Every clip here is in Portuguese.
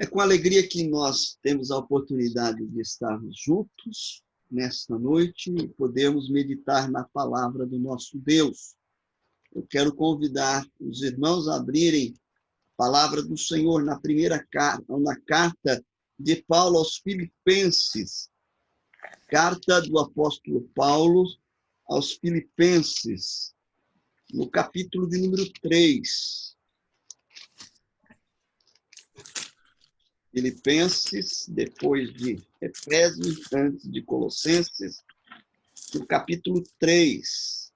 É com alegria que nós temos a oportunidade de estarmos juntos nesta noite e podemos meditar na palavra do nosso Deus. Eu quero convidar os irmãos a abrirem a palavra do Senhor na carta de Paulo aos Filipenses. Carta do apóstolo Paulo aos Filipenses, no capítulo de número 3. Filipenses, depois de Efésios, antes de Colossenses, no capítulo 3.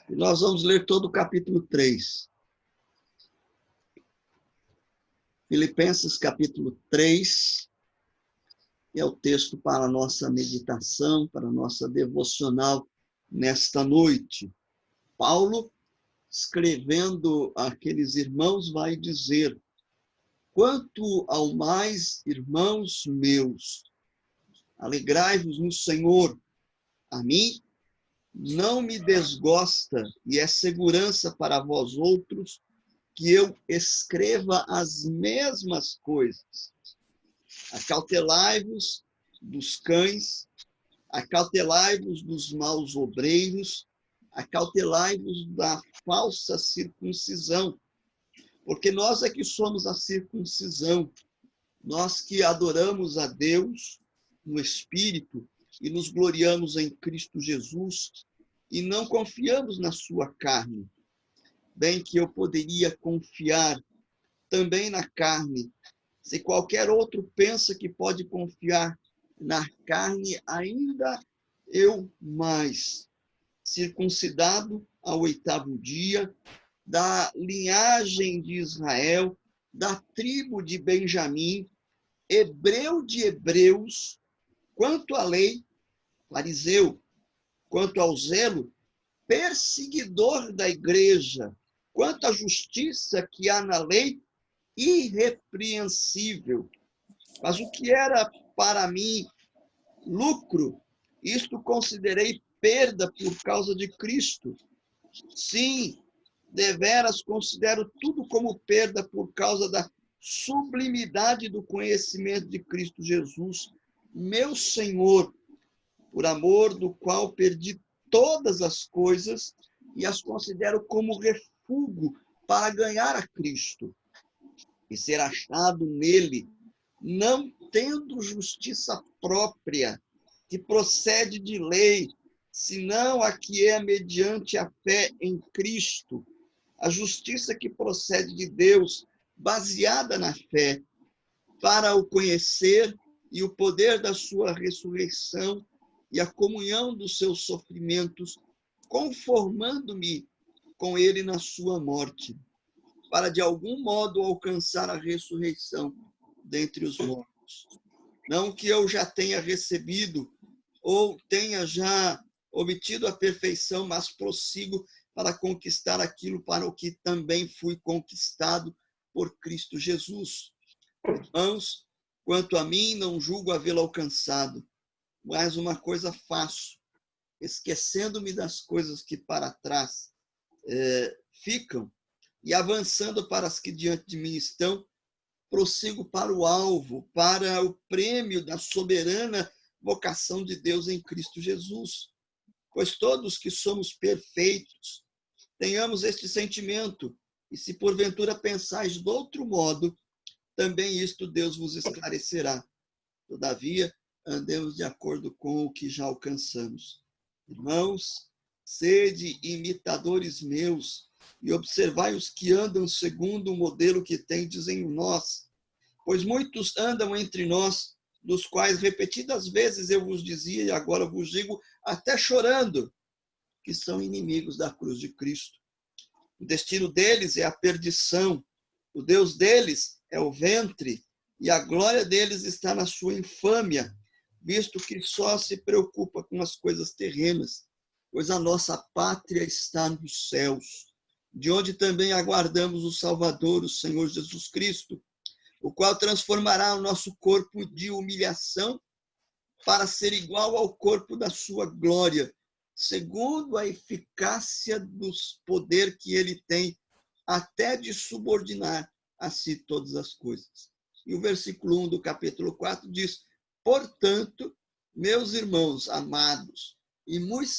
E nós vamos ler todo o capítulo 3. Filipenses, capítulo 3, é o texto para a nossa meditação, para a nossa devocional nesta noite. Paulo, escrevendo àqueles irmãos, vai dizer: quanto ao mais, irmãos meus, alegrai-vos no Senhor. A mim não me desgosta e é segurança para vós outros que eu escreva as mesmas coisas. Acautelai-vos dos cães, acautelai-vos dos maus obreiros, acautelai-vos da falsa circuncisão, porque nós é que somos a circuncisão, nós que adoramos a Deus no Espírito e nos gloriamos em Cristo Jesus e não confiamos na sua carne. Bem que eu poderia confiar também na carne. Se qualquer outro pensa que pode confiar na carne, ainda eu mais. Circuncidado ao 8º dia, da linhagem de Israel, da tribo de Benjamim, hebreu de hebreus, quanto à lei, fariseu, quanto ao zelo, perseguidor da igreja, quanto à justiça que há na lei, irrepreensível. Mas o que era para mim lucro, isto considerei perda por causa de Cristo. Sim, deveras considero tudo como perda por causa da sublimidade do conhecimento de Cristo Jesus, meu Senhor, por amor do qual perdi todas as coisas e as considero como refúgio para ganhar a Cristo e ser achado nele, não tendo justiça própria, que procede de lei, senão a que é mediante a fé em Cristo, a justiça que procede de Deus, baseada na fé, para o conhecer e o poder da sua ressurreição e a comunhão dos seus sofrimentos, conformando-me com ele na sua morte, para de algum modo alcançar a ressurreição dentre os mortos. Não que eu já tenha recebido ou tenha já obtido a perfeição, mas prossigo para conquistar aquilo para o que também fui conquistado por Cristo Jesus. Irmãos, quanto a mim, não julgo havê-lo alcançado, mas uma coisa faço, esquecendo-me das coisas que para trás ficam e avançando para as que diante de mim estão, prossigo para o alvo, para o prêmio da soberana vocação de Deus em Cristo Jesus. Pois todos que somos perfeitos, tenhamos este sentimento, e se porventura pensais de outro modo, também isto Deus vos esclarecerá. Todavia, andemos de acordo com o que já alcançamos. Irmãos, sede imitadores meus, e observai os que andam segundo o modelo que tendes em nós. Pois muitos andam entre nós, dos quais repetidas vezes eu vos dizia, e agora vos digo, até chorando, que são inimigos da cruz de Cristo. O destino deles é a perdição, o Deus deles é o ventre, e a glória deles está na sua infâmia, visto que só se preocupa com as coisas terrenas, pois a nossa pátria está nos céus, de onde também aguardamos o Salvador, o Senhor Jesus Cristo, o qual transformará o nosso corpo de humilhação para ser igual ao corpo da sua glória, segundo a eficácia do poder que ele tem, até de subordinar a si todas as coisas. E o versículo 1 do capítulo 4 diz: portanto, meus irmãos amados e muito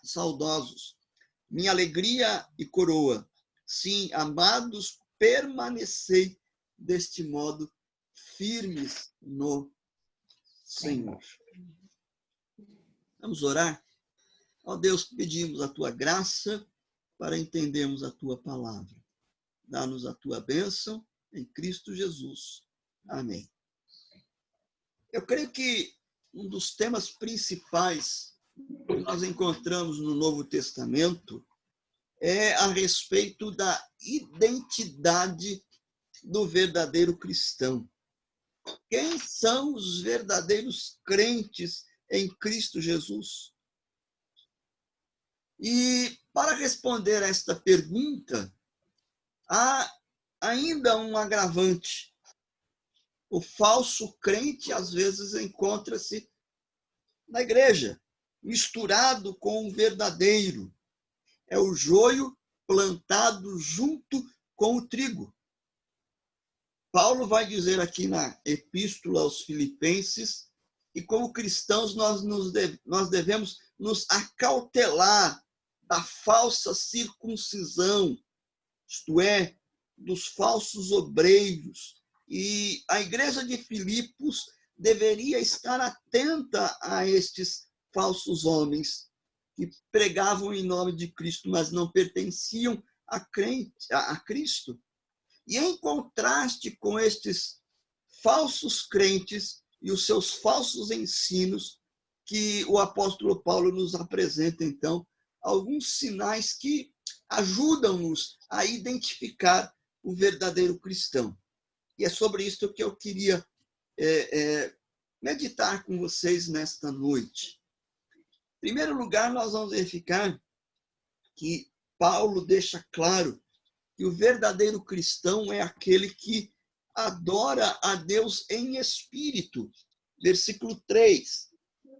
saudosos, minha alegria e coroa, sim, amados, permanecei deste modo firmes no Senhor. Vamos orar? Ó Deus, pedimos a tua graça para entendermos a tua palavra. Dá-nos a tua bênção em Cristo Jesus. Amém. Eu creio que um dos temas principais que nós encontramos no Novo Testamento é a respeito da identidade do verdadeiro cristão. Quem são os verdadeiros crentes em Cristo Jesus? E para responder a esta pergunta, há ainda um agravante. O falso crente, às vezes, encontra-se na igreja, misturado com o verdadeiro. É o joio plantado junto com o trigo. Paulo vai dizer aqui na Epístola aos Filipenses que, como cristãos, nós devemos nos acautelar da falsa circuncisão, isto é, dos falsos obreiros. E a igreja de Filipos deveria estar atenta a estes falsos homens que pregavam em nome de Cristo, mas não pertenciam a Cristo. E em contraste com estes falsos crentes e os seus falsos ensinos, que o apóstolo Paulo nos apresenta, então, alguns sinais que ajudam-nos a identificar o verdadeiro cristão. E é sobre isso que eu queria meditar com vocês nesta noite. Em primeiro lugar, nós vamos verificar que Paulo deixa claro que o verdadeiro cristão é aquele que adora a Deus em espírito. Versículo 3.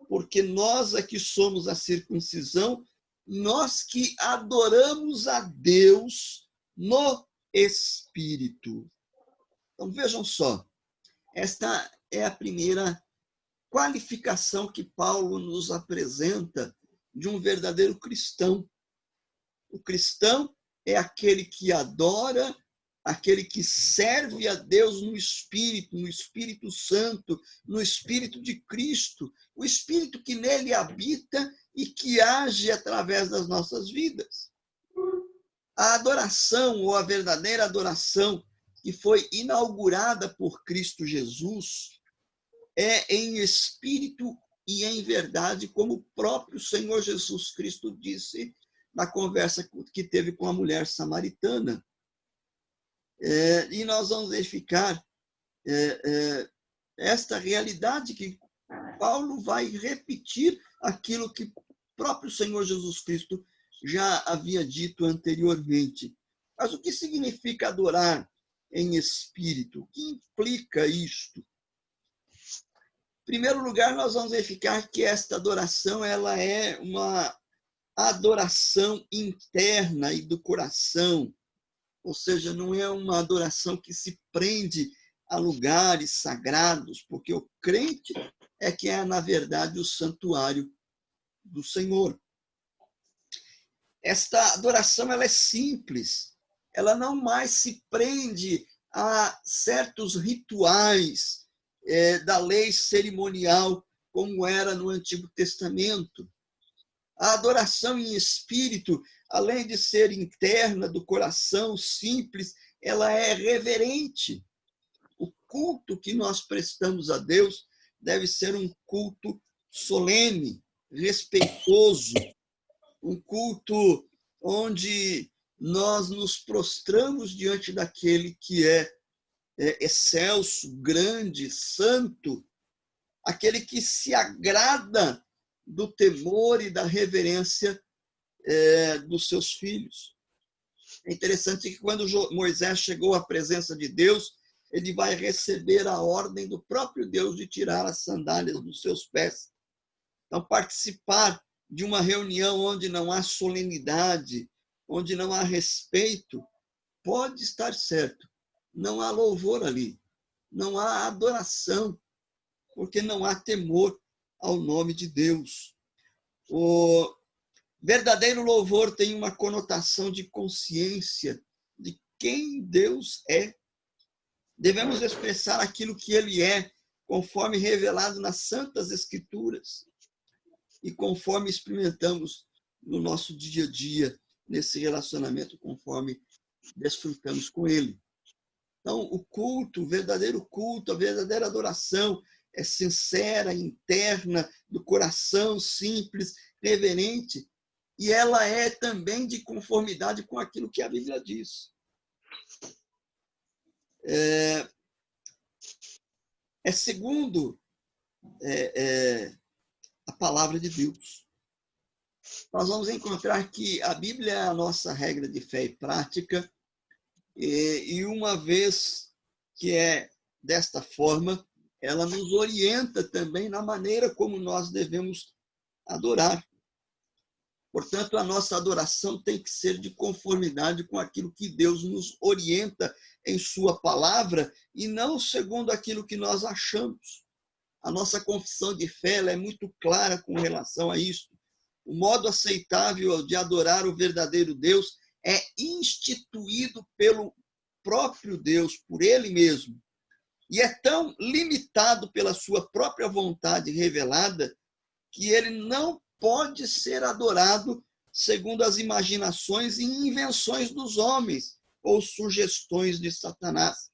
Porque nós aqui somos a circuncisão, nós que adoramos a Deus no espírito. Então, vejam só, esta é a primeira qualificação que Paulo nos apresenta de um verdadeiro cristão. O cristão é aquele que adora, aquele que serve a Deus no Espírito Santo, no Espírito de Cristo, o Espírito que nele habita e que age através das nossas vidas. A adoração, ou a verdadeira adoração, que foi inaugurada por Cristo Jesus, é em espírito e em verdade, como o próprio Senhor Jesus Cristo disse na conversa que teve com a mulher samaritana. E nós vamos verificar esta realidade que Paulo vai repetir aquilo que o próprio Senhor Jesus Cristo já havia dito anteriormente. Mas o que significa adorar em espírito? O que implica isto? Em primeiro lugar, nós vamos verificar que esta adoração ela é uma adoração interna e do coração, ou seja, não é uma adoração que se prende a lugares sagrados, porque o crente é que é, na verdade, o santuário do Senhor. Esta adoração ela é simples, ela não mais se prende a certos rituais da lei cerimonial, como era no Antigo Testamento. A adoração em espírito, além de ser interna, do coração, simples, ela é reverente. O culto que nós prestamos a Deus deve ser um culto solene, respeitoso, um culto onde nós nos prostramos diante daquele que é excelso, grande, santo, aquele que se agrada do temor e da reverência dos seus filhos. É interessante que quando Moisés chegou à presença de Deus, ele vai receber a ordem do próprio Deus de tirar as sandálias dos seus pés. Então, participar de uma reunião onde não há solenidade, onde não há respeito, pode estar certo. Não há louvor ali, não há adoração, porque não há temor ao nome de Deus. O verdadeiro louvor tem uma conotação de consciência de quem Deus é. Devemos expressar aquilo que ele é, conforme revelado nas Santas Escrituras e conforme experimentamos no nosso dia a dia, nesse relacionamento, conforme desfrutamos com ele. Então, o culto, o verdadeiro culto, a verdadeira adoração é sincera, interna, do coração, simples, reverente, e ela é também de conformidade com aquilo que a Bíblia diz. Segundo a palavra de Deus. Nós vamos encontrar que a Bíblia é a nossa regra de fé e prática, e uma vez que é desta forma, ela nos orienta também na maneira como nós devemos adorar. Portanto, a nossa adoração tem que ser de conformidade com aquilo que Deus nos orienta em sua palavra e não segundo aquilo que nós achamos. A nossa confissão de fé ela é muito clara com relação a isso. O modo aceitável de adorar o verdadeiro Deus é instituído pelo próprio Deus, por ele mesmo. E é tão limitado pela sua própria vontade revelada que ele não pode ser adorado segundo as imaginações e invenções dos homens ou sugestões de Satanás,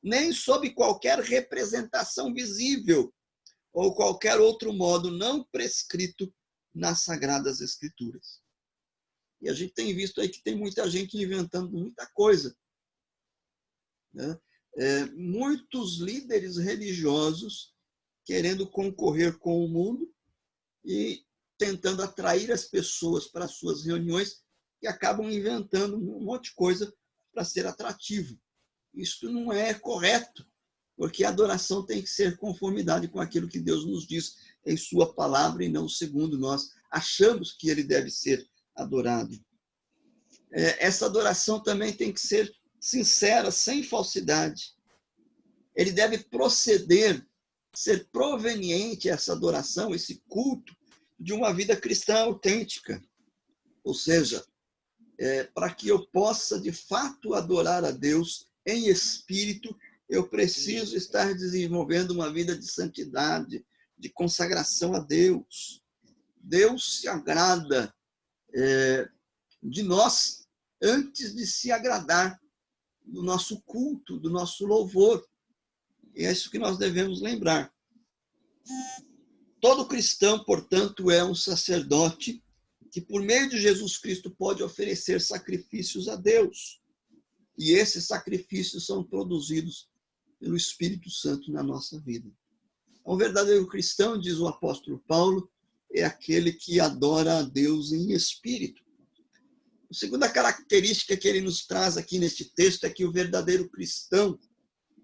nem sob qualquer representação visível ou qualquer outro modo não prescrito nas Sagradas Escrituras. E a gente tem visto aí que tem muita gente inventando muita coisa, né? Muitos líderes religiosos querendo concorrer com o mundo e tentando atrair as pessoas para suas reuniões e acabam inventando um monte de coisa para ser atrativo. Isso não é correto, porque a adoração tem que ser conformidade com aquilo que Deus nos diz em sua palavra e não segundo nós achamos que ele deve ser adorado. Essa adoração também tem que ser sincera, sem falsidade. Ele deve proceder, ser proveniente essa adoração, esse culto, de uma vida cristã autêntica. Ou seja, para que eu possa, de fato, adorar a Deus em espírito, eu preciso estar desenvolvendo uma vida de santidade, de consagração a Deus. Deus se agrada de nós antes de se agradar do nosso culto, do nosso louvor. E é isso que nós devemos lembrar. Todo cristão, portanto, é um sacerdote que, por meio de Jesus Cristo, pode oferecer sacrifícios a Deus. E esses sacrifícios são produzidos pelo Espírito Santo na nossa vida. Um verdadeiro cristão, diz o apóstolo Paulo, é aquele que adora a Deus em espírito. A segunda característica que ele nos traz aqui neste texto é que o verdadeiro cristão,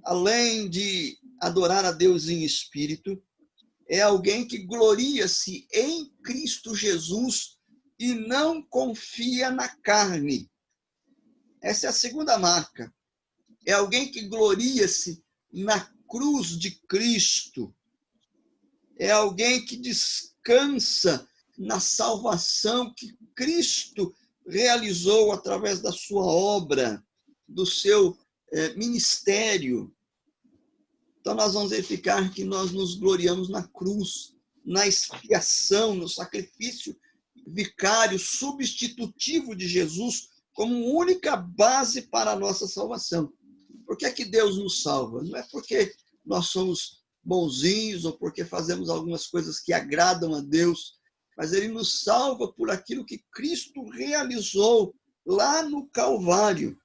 além de adorar a Deus em espírito, é alguém que gloria-se em Cristo Jesus e não confia na carne. Essa é a segunda marca. É alguém que gloria-se na cruz de Cristo. É alguém que descansa na salvação que Cristo realizou através da sua obra, do seu ministério. Então, nós vamos verificar que nós nos gloriamos na cruz, na expiação, no sacrifício vicário, substitutivo de Jesus, como única base para a nossa salvação. Por que é que Deus nos salva? Não é porque nós somos bonzinhos ou porque fazemos algumas coisas que agradam a Deus, mas ele nos salva por aquilo que Cristo realizou lá no Calvário.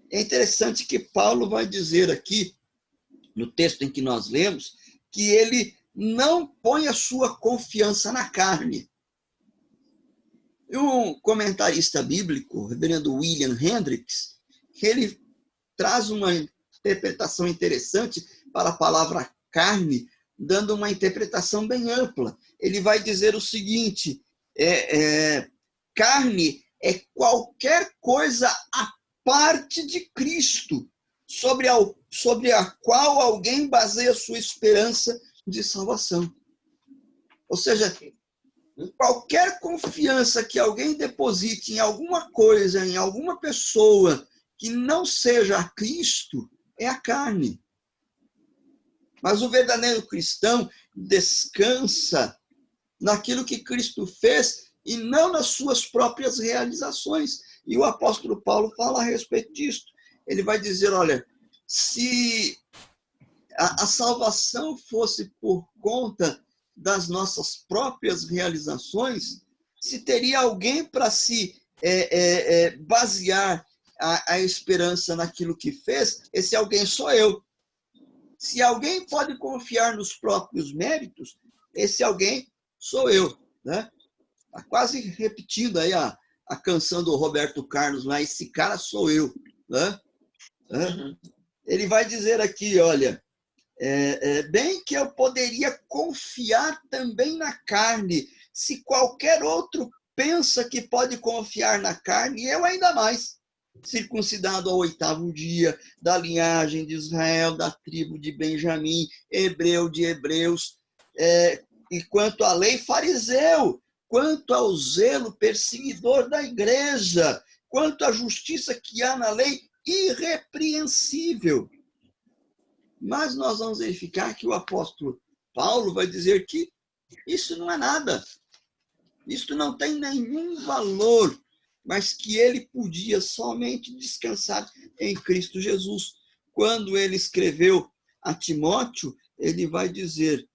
É interessante que Paulo vai dizer aqui, no texto em que nós lemos, que ele não põe a sua confiança na carne. E um comentarista bíblico, o reverendo William Hendricks, ele traz uma interpretação interessante para a palavra carne dando uma interpretação bem ampla. Ele vai dizer o seguinte: carne é qualquer coisa à parte de Cristo, sobre a qual alguém baseia sua esperança de salvação. Ou seja, qualquer confiança que alguém deposite em alguma coisa, em alguma pessoa que não seja a Cristo, é a carne. Mas o verdadeiro cristão descansa naquilo que Cristo fez e não nas suas próprias realizações. E o apóstolo Paulo fala a respeito disso. Ele vai dizer, olha, se a salvação fosse por conta das nossas próprias realizações, se teria alguém para se basear a esperança naquilo que fez, esse alguém sou eu. Se alguém pode confiar nos próprios méritos, esse alguém sou eu. Né? Tá quase repetindo aí a canção do Roberto Carlos, lá, esse cara sou eu. Né? Ele vai dizer aqui, olha, bem que eu poderia confiar também na carne, se qualquer outro pensa que pode confiar na carne, eu ainda mais. Circuncidado ao 8º dia, da linhagem de Israel, da tribo de Benjamim, hebreu de hebreus, e quanto à lei, fariseu, quanto ao zelo, perseguidor da igreja, quanto à justiça que há na lei, irrepreensível. Mas nós vamos verificar que o apóstolo Paulo vai dizer que isso não é nada, isso não tem nenhum valor, mas que ele podia somente descansar em Cristo Jesus. Quando ele escreveu a Timóteo, ele vai dizer: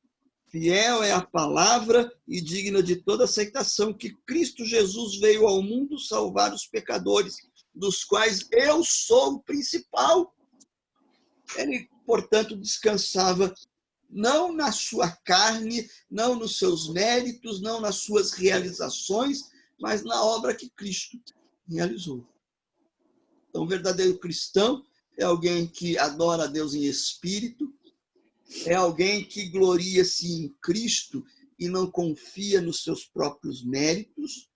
fiel é a palavra e digna de toda aceitação, que Cristo Jesus veio ao mundo salvar os pecadores, dos quais eu sou o principal. Ele, portanto, descansava não na sua carne, não nos seus méritos, não nas suas realizações, mas na obra que Cristo realizou. Então, o verdadeiro cristão é alguém que adora a Deus em espírito, é alguém que gloria-se em Cristo e não confia nos seus próprios méritos.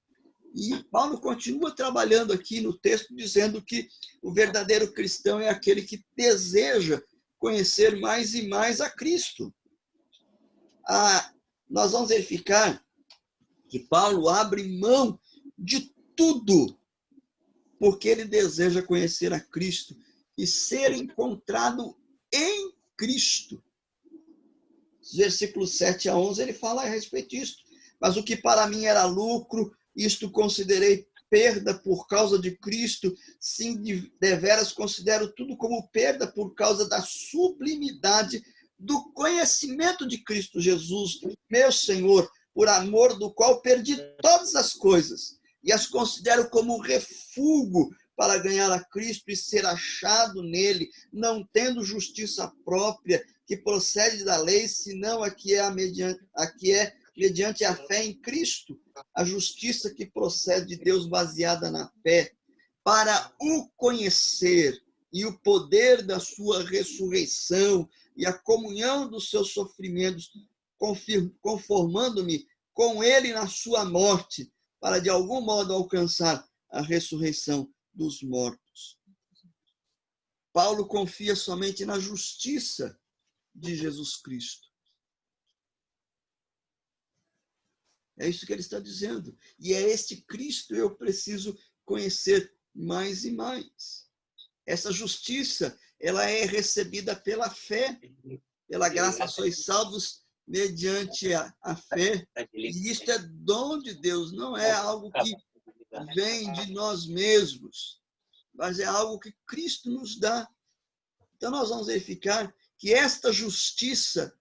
E Paulo continua trabalhando aqui no texto, dizendo que o verdadeiro cristão é aquele que deseja conhecer mais e mais a Cristo. Nós vamos verificar que Paulo abre mão de tudo, porque ele deseja conhecer a Cristo e ser encontrado em Cristo. Versículos 7 a 11, ele fala a respeito disso. Mas o que para mim era lucro, isto considerei perda por causa de Cristo. Sim, deveras considero tudo como perda por causa da sublimidade do conhecimento de Cristo Jesus, meu Senhor, por amor do qual perdi todas as coisas e as considero como refúgio para ganhar a Cristo e ser achado nele, não tendo justiça própria que procede da lei, senão a que é mediante a fé em Cristo, a justiça que procede de Deus baseada na fé, para o conhecer e o poder da sua ressurreição e a comunhão dos seus sofrimentos, conformando-me com ele na sua morte, para de algum modo alcançar a ressurreição dos mortos. Paulo confia somente na justiça de Jesus Cristo. É isso que ele está dizendo. E é este Cristo eu preciso conhecer mais e mais. Essa justiça, ela é recebida pela fé. Pela graça sois salvos mediante a fé. E isto é dom de Deus, não é algo que vem de nós mesmos, mas é algo que Cristo nos dá. Então nós vamos verificar que esta justiça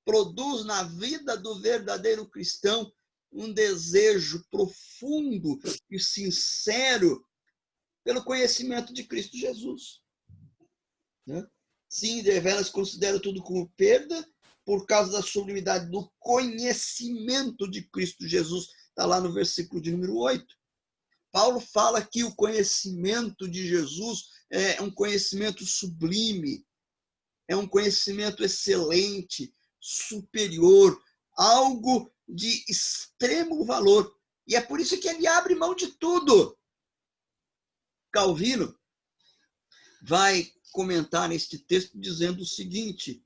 produz na vida do verdadeiro cristão um desejo profundo e sincero pelo conhecimento de Cristo Jesus. Sim, deveras considero tudo como perda por causa da sublimidade do conhecimento de Cristo Jesus. Está lá no versículo de número 8. Paulo fala que o conhecimento de Jesus é um conhecimento sublime, é um conhecimento excelente, superior, algo de extremo valor. E é por isso que ele abre mão de tudo. Calvino vai comentar neste texto dizendo o seguinte: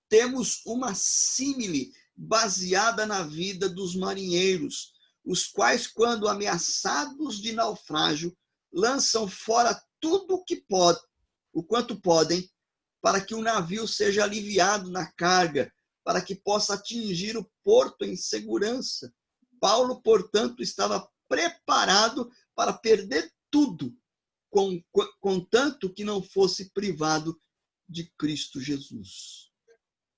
temos uma símile baseada na vida dos marinheiros, os quais, quando ameaçados de naufrágio, lançam fora tudo o quanto podem, para que o navio seja aliviado na carga, para que possa atingir o porto em segurança. Paulo, portanto, estava preparado para perder tudo, contanto que não fosse privado de Cristo Jesus.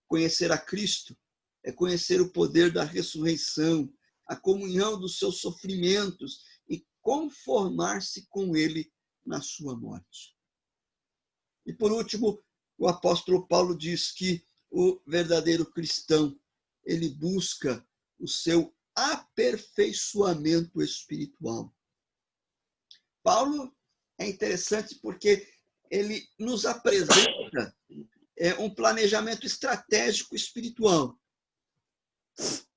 Conhecer a Cristo é conhecer o poder da ressurreição, a comunhão dos seus sofrimentos e conformar-se com ele na sua morte. E por último, o apóstolo Paulo diz que o verdadeiro cristão, ele busca o seu aperfeiçoamento espiritual. Paulo é interessante porque ele nos apresenta um planejamento estratégico espiritual.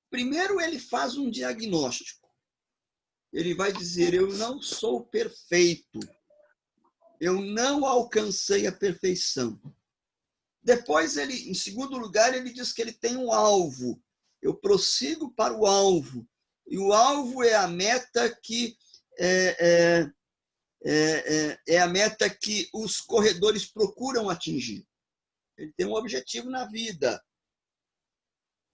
Primeiro, ele faz um diagnóstico. Ele vai dizer: eu não sou perfeito. Eu não alcancei a perfeição. Depois, em segundo lugar, ele diz que ele tem um alvo. Eu prossigo para o alvo. E o alvo é a meta que é a meta que os corredores procuram atingir. Ele tem um objetivo na vida.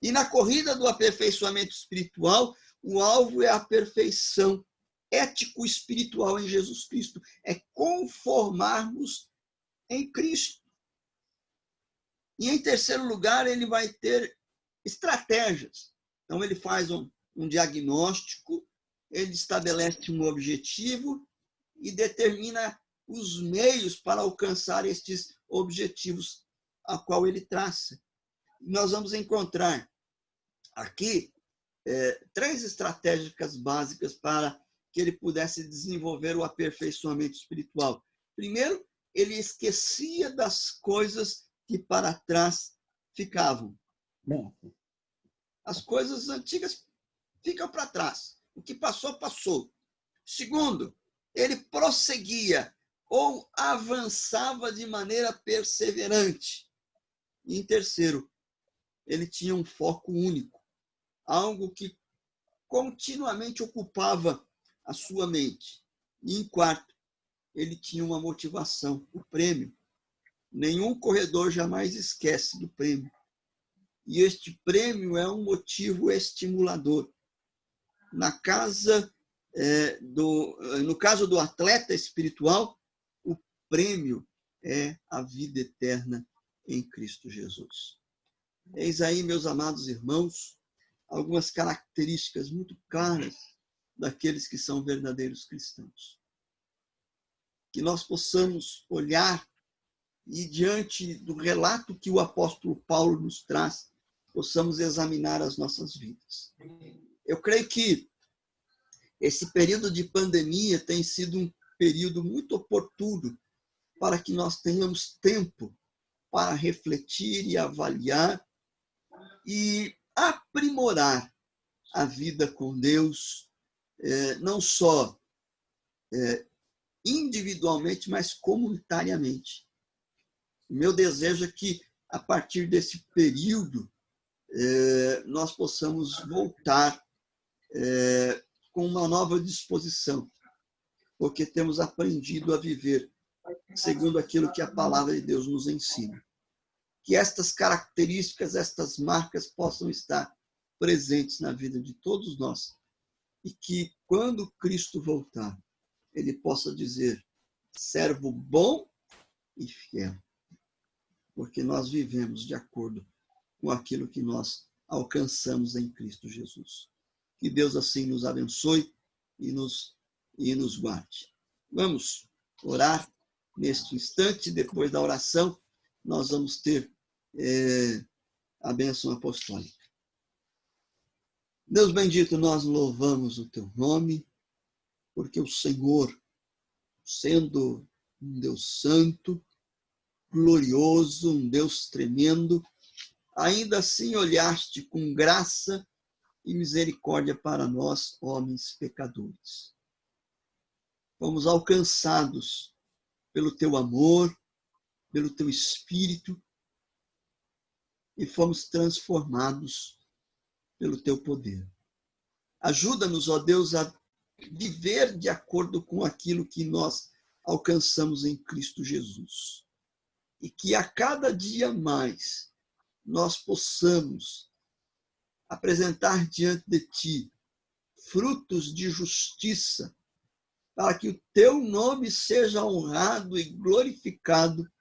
E na corrida do aperfeiçoamento espiritual, o alvo é a perfeição ético-espiritual em Jesus Cristo. É conformarmos em Cristo. E, em terceiro lugar, ele vai ter estratégias. Então, ele faz um diagnóstico, ele estabelece um objetivo e determina os meios para alcançar estes objetivos a qual ele traça. Nós vamos encontrar aqui 3 estratégias básicas para que ele pudesse desenvolver o aperfeiçoamento espiritual. Primeiro, ele esquecia das coisas que para trás ficavam. As coisas antigas ficam para trás. O que passou, passou. Segundo, ele prosseguia ou avançava de maneira perseverante. E, em terceiro, ele tinha um foco único, algo que continuamente ocupava a sua mente. E, em quarto, ele tinha uma motivação, o prêmio. Nenhum corredor jamais esquece do prêmio. E este prêmio é um motivo estimulador. No caso do atleta espiritual, o prêmio é a vida eterna em Cristo Jesus. Eis aí, meus amados irmãos, algumas características muito claras daqueles que são verdadeiros cristãos. Que nós possamos olhar e, diante do relato que o apóstolo Paulo nos traz, possamos examinar as nossas vidas. Eu creio que esse período de pandemia tem sido um período muito oportuno para que nós tenhamos tempo para refletir e avaliar e aprimorar a vida com Deus, não só individualmente, mas comunitariamente. O meu desejo é que, a partir desse período, nós possamos voltar com uma nova disposição, porque temos aprendido a viver segundo aquilo que a palavra de Deus nos ensina. Que estas características, estas marcas possam estar presentes na vida de todos nós e que, quando Cristo voltar, ele possa dizer: servo bom e fiel, porque nós vivemos de acordo com aquilo que nós alcançamos em Cristo Jesus. Que Deus assim nos abençoe e nos guarde. Vamos orar neste instante. Depois da oração, nós vamos ter a bênção apostólica. Deus bendito, nós louvamos o teu nome, porque o Senhor, sendo um Deus santo, glorioso, um Deus tremendo, ainda assim olhaste com graça e misericórdia para nós, homens pecadores. Fomos alcançados pelo teu amor, pelo teu Espírito, e fomos transformados pelo teu poder. Ajuda-nos, ó Deus, a viver de acordo com aquilo que nós alcançamos em Cristo Jesus. E que a cada dia mais nós possamos apresentar diante de ti frutos de justiça, para que o teu nome seja honrado e glorificado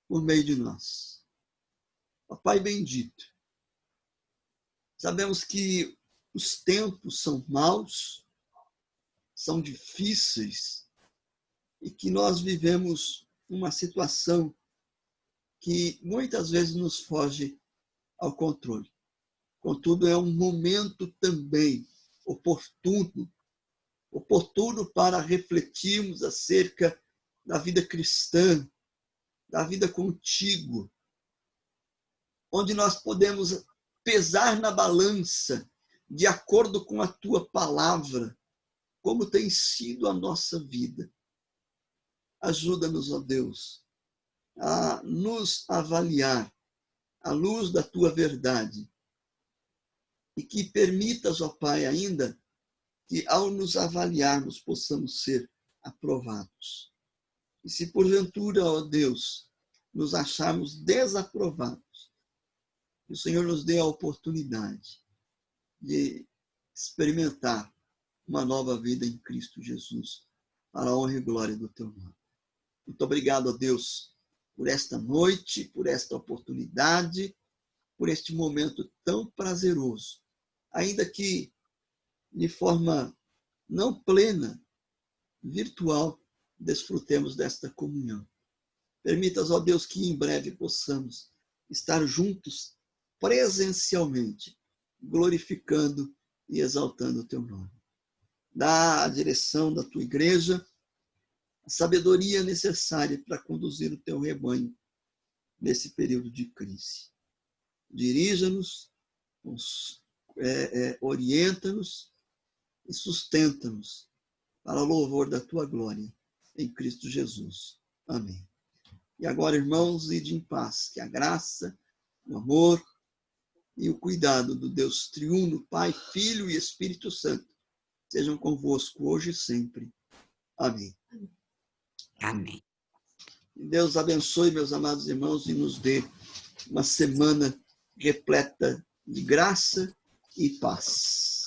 por meio de nós. Ó Pai bendito, sabemos que os tempos são maus, são difíceis, e que nós vivemos uma situação que muitas vezes nos foge ao controle. Contudo, é um momento também oportuno para refletirmos acerca da vida cristã, da vida contigo, onde nós podemos pesar na balança, de acordo com a tua palavra, como tem sido a nossa vida. Ajuda-nos, ó Deus, a nos avaliar à luz da tua verdade, e que permitas, ó Pai, ainda que ao nos avaliarmos possamos ser aprovados. E se porventura, ó Deus, nos acharmos desaprovados, que o Senhor nos dê a oportunidade de experimentar uma nova vida em Cristo Jesus, para a honra e glória do teu nome. Muito obrigado, ó Deus, por esta noite, por esta oportunidade, por este momento tão prazeroso, ainda que de forma não plena, virtual, desfrutemos desta comunhão. Permitas, ó Deus, que em breve possamos estar juntos presencialmente, glorificando e exaltando o teu nome. Dá a direção da tua igreja, a sabedoria necessária para conduzir o teu rebanho nesse período de crise. Dirija-nos, orienta-nos e sustenta-nos para o louvor da tua glória em Cristo Jesus. Amém. E agora, irmãos, ide em paz, que a graça, o amor e o cuidado do Deus triuno, Pai, Filho e Espírito Santo, sejam convosco hoje e sempre. Amém. Amém. Deus abençoe, meus amados irmãos, e nos dê uma semana repleta de graça e paz.